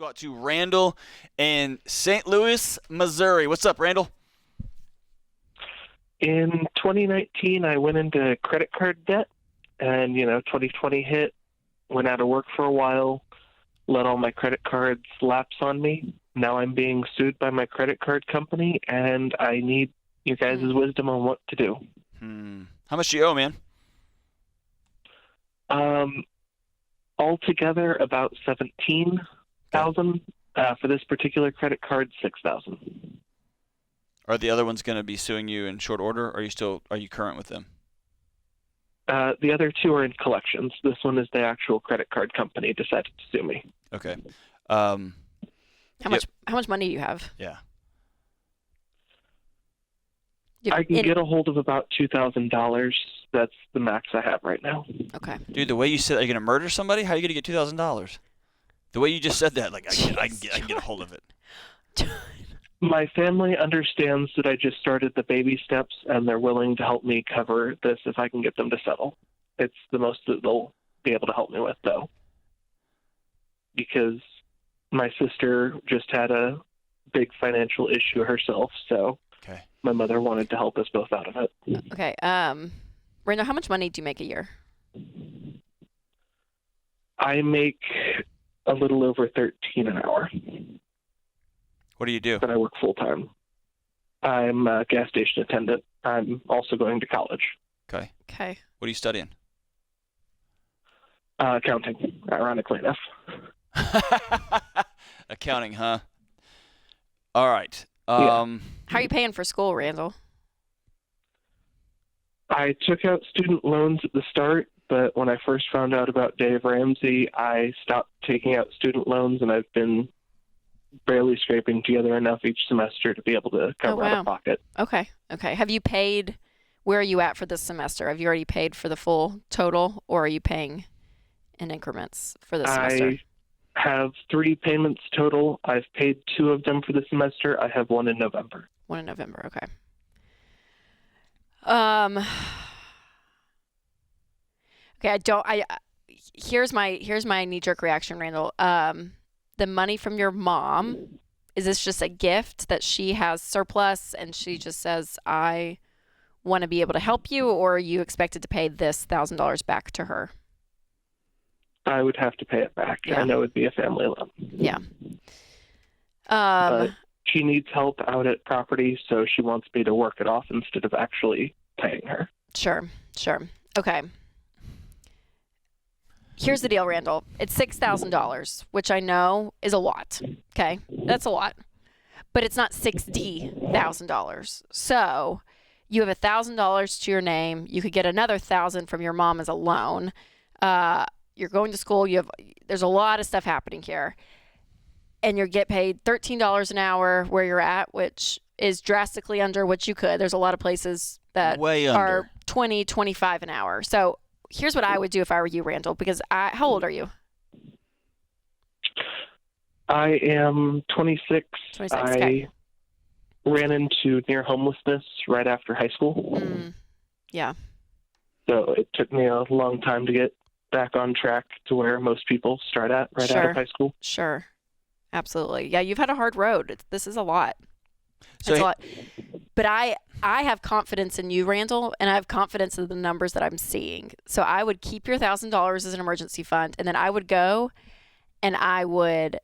go out to Randall in St. Louis, Missouri. What's up, Randall? In 2019, I went into credit card debt, and 2020 hit, went out of work for a while, let all my credit cards lapse on me. Now I'm being sued by my credit card company, and I need your guys' wisdom on what to do. How much do you owe, man? Altogether, about $17,000. For this particular credit card, $6,000. Are the other ones going to be suing you in short order, or are you current with them? The other two are in collections. This one is the actual credit card company decided to sue me. Okay. How much money do you have? Yeah. I can get a hold of about $2,000. That's the max I have right now. Okay. Dude, the way you said, are you going to murder somebody? How are you going to get $2,000? The way you just said that, like, I can get a hold of it. My family understands that I just started the baby steps, and they're willing to help me cover this if I can get them to settle. It's the most that they'll be able to help me with, though. Because my sister just had a big financial issue herself, so my mother wanted to help us both out of it. Okay. Randall, how much money do you make a year? I make a little over $13 an hour. What do you do? But I work full-time. I'm a gas station attendant. I'm also going to college. Okay. What are you studying? Accounting, ironically enough. Accounting, huh? All right. How are you paying for school, Randall? I took out student loans at the start, but when I first found out about Dave Ramsey, I stopped taking out student loans, and I've been barely scraping together enough each semester to be able to cover out of pocket. Okay. Have you paid, where are you at for this semester? Have you already paid for the full total, or are you paying in increments for this semester? I have 3 payments total. I've paid 2 of them for the semester. I have 1 in November. 1 in November, okay. Okay, here's my knee-jerk reaction, Randall. The money from your mom, is this just a gift that she has surplus and she just says, I want to be able to help you, or are you expected to pay this $1,000 back to her? I would have to pay it back. Yeah. I know it would be a family loan. Yeah. But she needs help out at property, so she wants me to work it off instead of actually paying her. Sure. Okay. Here's the deal, Randall. It's $6,000, which I know is a lot. Okay, that's a lot, but it's not $60,000. So you have $1,000 to your name. You could get another $1,000 from your mom as a loan. You're going to school. There's a lot of stuff happening here, and you get paid $13 an hour where you're at, which is drastically under what you could. There's a lot of places that are $20, $25 an hour. So here's what I would do if I were you, Randall, because how old are you? I am 26. 26, I ran into near homelessness right after high school. Yeah. So it took me a long time to get back on track to where most people start at out of high school. Sure. Absolutely. Yeah, you've had a hard road. This is a lot. So it's a lot. But I have confidence in you, Randall, and I have confidence in the numbers that I'm seeing. So I would keep your $1,000 as an emergency fund, and then I would go and I would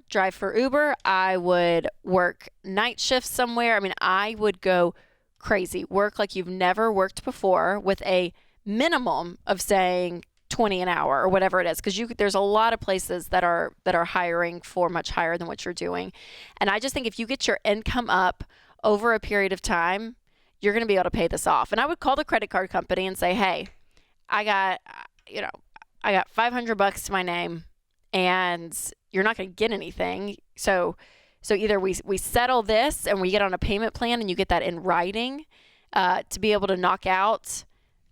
drive for Uber. I would work night shifts somewhere. I mean, I would go crazy, work like you've never worked before with a minimum of saying 20 an hour or whatever it is, because there's a lot of places that are hiring for much higher than what you're doing. And I just think if you get your income up over a period of time, you're going to be able to pay this off. And I would call the credit card company and say, hey, I got $500 to my name, and you're not going to get anything. So either we settle this and we get on a payment plan and you get that in writing to be able to knock out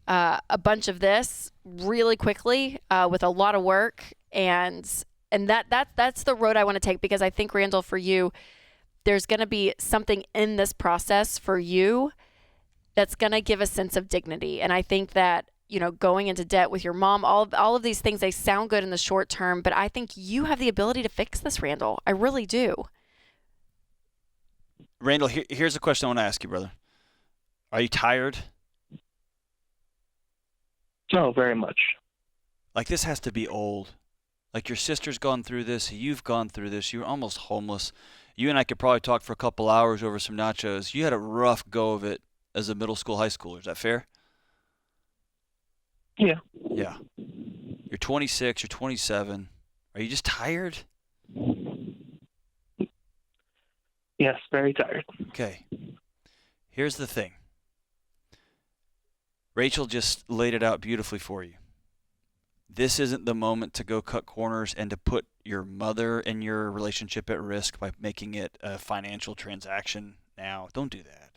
a bunch of this really quickly with a lot of work, and that's the road I want to take, because I think, Randall, for you, there's going to be something in this process for you that's going to give a sense of dignity. And I think that going into debt with your mom, all of these things, they sound good in the short term, but I think you have the ability to fix this, Randall. I really do. Randall, here's a question I want to ask you, brother. Are you tired? Oh, very much. Like, this has to be old. Like, your sister's gone through this. You've gone through this. You're almost homeless. You and I could probably talk for a couple hours over some nachos. You had a rough go of it as a middle school, high schooler. Is that fair? Yeah. Yeah. You're 26. You're 27. Are you just tired? Yes, very tired. Okay. Here's the thing. Rachel just laid it out beautifully for you. This isn't the moment to go cut corners and to put your mother and your relationship at risk by making it a financial transaction now. Don't do that.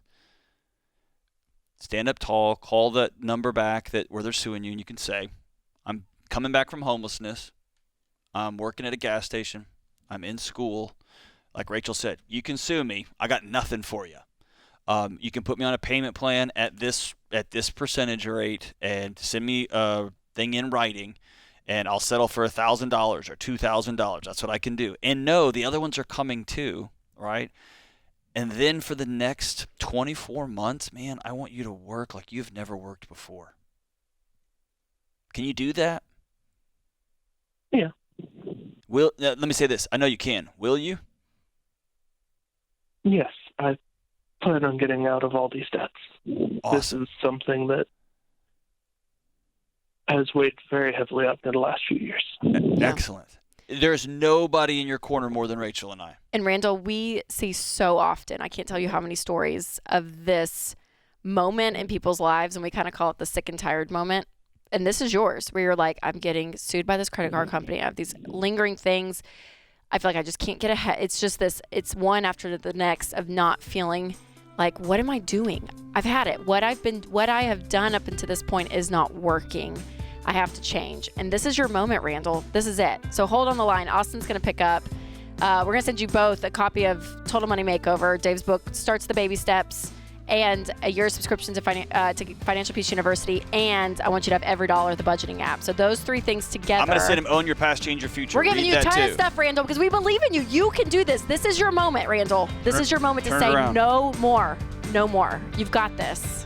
Stand up tall, call that number back where they're suing you, and you can say, I'm coming back from homelessness. I'm working at a gas station. I'm in school. Like Rachel said, you can sue me. I got nothing for you. You can put me on a payment plan at this percentage rate and send me a thing in writing, and I'll settle for $1,000 or $2,000. That's what I can do. And no, the other ones are coming too, right? And then for the next 24 months, man, I want you to work like you've never worked before. Can you do that? Yeah. Let me say this. I know you can. Will you? Yes, I plan on getting out of all these debts. Awesome. This is something that has weighed very heavily on me the last few years. Excellent. There's nobody in your corner more than Rachel and I. And Randall, we see so often, I can't tell you how many stories of this moment in people's lives, and we kind of call it the sick and tired moment. And this is yours, where you're like, I'm getting sued by this credit card company. I have these lingering things. I feel like I just can't get ahead. It's just this, it's one after the next of not feeling like, what am I doing? I've had it. What I have done up until this point is not working. I have to change. And this is your moment, Randall. This is it. So hold on the line. Austin's going to pick up. We're going to send you both a copy of Total Money Makeover. Dave's book starts the baby steps, and a year subscription to Financial Peace University. And I want you to have Every Dollar, the budgeting app. So those three things together. I'm going to send him Own Your Past, Change Your Future. We're giving Read you a that ton too. of stuff, Randall, because we believe in you. You can do this. This is your moment, Randall. This is your moment to Turn say around. no more. No more. You've got this.